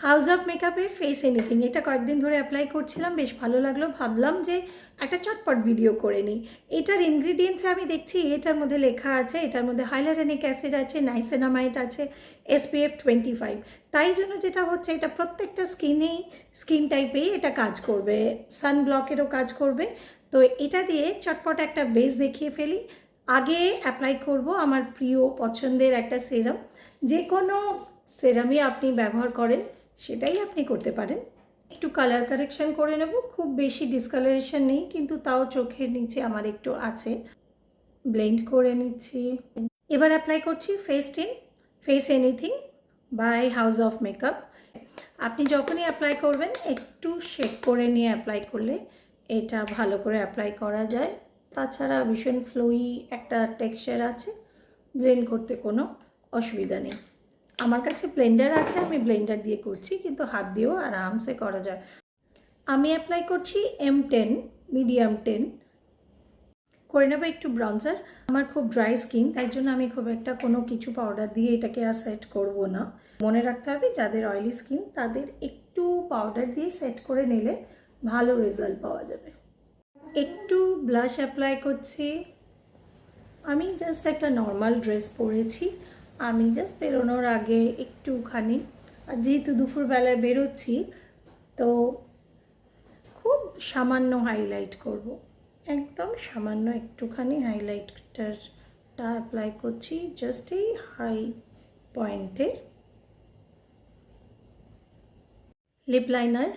House of মেকআপের face anything, এটা কয়েকদিন ধরে অ্যাপ্লাই করছিলাম, বেশ ভালো লাগলো, ভাবলাম যে একটা চটপট ভিডিও করে নিই। এটার ইনগ্রিডিয়েন্টস আমি দেখছি এটার মধ্যে লেখা আছে, এটার মধ্যে হাইলারেনিক অ্যাসিড আছে, নাইসেনামাইড আছে, SPF 25। তাই জন্য যেটা হচ্ছে, এটা প্রত্যেকটা স্কিন টাইপেই এটা কাজ করবে, সানব্লকেরও কাজ করবে। তো এটা দিয়ে চটপট একটা বেস দেখিয়ে ফেলি। আগে অ্যাপ্লাই করব আমার প্রিয় পছন্দের একটা সেরাম। যে কোনো সেরামই আপনি ব্যবহার করেন সেটাই আপনি করতে পারেন। একটু কালার কারেকশন করে নেব, খুব বেশি ডিসকালারেশন নেই, কিন্তু তাও চোখের নিচে আমার একটু আছে। ব্লেন্ড করে নিচ্ছি। এবার অ্যাপ্লাই করছি face anything by house of makeup. আপনি যখনই অ্যাপ্লাই করবেন একটু শেক করে নিয়ে অ্যাপ্লাই করলে এটা ভালো করে অ্যাপ্লাই করা যায়। তাছাড়া ভীষণ ফ্লোয়ি একটা টেক্সচার আছে, ব্লেন্ড করতে কোনো অসুবিধা নেই। আমার কাছে ব্লেন্ডার আছে, আমি ব্লেন্ডার দিয়ে করছি, কিন্তু হাত দিয়েও আরামসে করা যায়। আমি অ্যাপ্লাই করছি M10 মিডিয়াম 10। করে নেবো একটু ব্রাউজার। আমার খুব ড্রাই স্কিন, তাই জন্য আমি খুব একটা কোনো কিছু পাউডার দিয়ে এটাকে আর সেট করব না। মনে রাখতে হবে যাদের অয়েলি স্কিন তাদের একটু পাউডার দিয়ে সেট করে নিলে ভালো রেজাল্ট পাওয়া যাবে। একটু ব্লাশ অ্যাপ্লাই করছি। আমি জাস্ট একটা নর্মাল ড্রেস পরেছি, আমি জাস্ট বেরোনোর আগে একটুখানি, আর যেহেতু দুপুরবেলায় বেরোচ্ছি তো খুব সামান্য হাইলাইট করব, একদম সামান্য একটুখানি হাইলাইটারটা অ্যাপ্লাই করছি জাস্ট এই হাই পয়েন্টে। লিপ লাইনার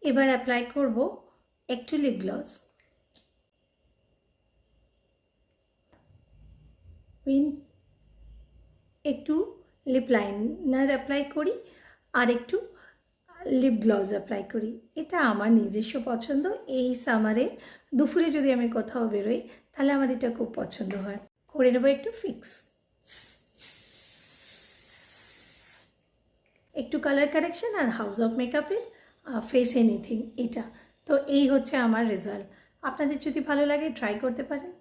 এবার অ্যাপ্লাই করব একটু লিপ গ্লস। একটু লিপ লাইনার অ্যাপ্লাই করি আর একটু লিপ গ্লস অ্যাপ্লাই করি। এটা আমার নিজস্ব পছন্দ। এই সামারে দুপুরে যদি আমি কোথাও বেরোই তাহলে আমার এটা খুব পছন্দ হয়। করে নেবো একটু ফিক্স, একটু কালার কারেকশন আর হাউস অফ মেকআপের ফেস এনিথিং এটা। তো এই হচ্ছে আমার রেজাল্ট। আপনাদের যদি ভালো লাগে ট্রাই করতে পারেন।